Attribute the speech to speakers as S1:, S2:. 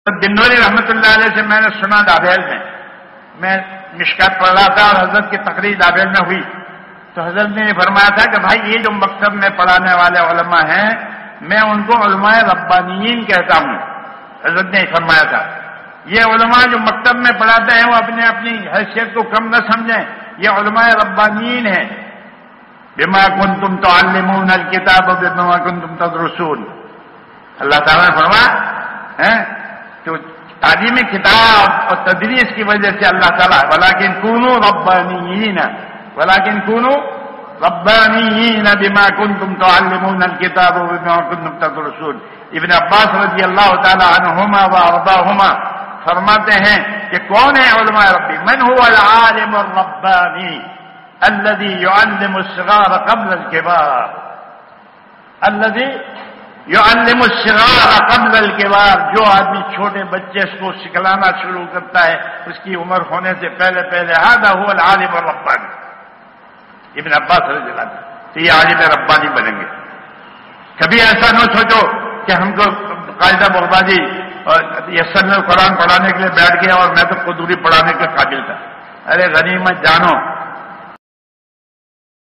S1: دنوری رحمۃ اللہ علیہ سے میں نے سنا دابیل میں مشکات پڑھ رہا تھا اور حضرت کی تقریر دابیل میں ہوئی تو حضرت نے یہ فرمایا تھا کہ بھائی یہ جو مکتب میں پڑھانے والے علماء ہیں میں ان کو علماء ربانیین کہتا ہوں. حضرت نے فرمایا تھا یہ علماء جو مکتب میں پڑھاتے ہیں وہ اپنی حیثیت کو کم نہ سمجھیں، یہ علماء ربانیین ہیں. بما کنتم تعلمون الکتاب بما کنتم تدرسون. اللہ تعالیٰ نے فرمایا تو تعلیم کتاب اور تدریس کی وجہ سے اللہ تعالیٰ ولکن کونوا ربانیین بما کنتم تعلمون الکتاب بما کنتم تدرسون. ابن عباس رضی اللہ تعالی عنہما وارضاہما فرماتے ہیں کہ کون ہے علماء ربی؟ من هو العالم الربانی الذي يعلم الصغار قبل الكبار. الذي يعلم الصغار قبل الكبار. جو آدمی چھوٹے بچے اس کو سکھلانا شروع کرتا ہے اس کی عمر ہونے سے پہلے هذا هو العالم الربانی. ابن عباس رضی اللہ عنہ تو یہ عالم ربانی بنیں گے. کبھی ایسا نہ سوچو کہ ہم کو قاعدہ بغدادی اور یسر میں قرآن پڑھانے کے لیے بیٹھ گیا اور میں تو قدوری پڑھانے کے قابل تھا. ارے غنیمت جانو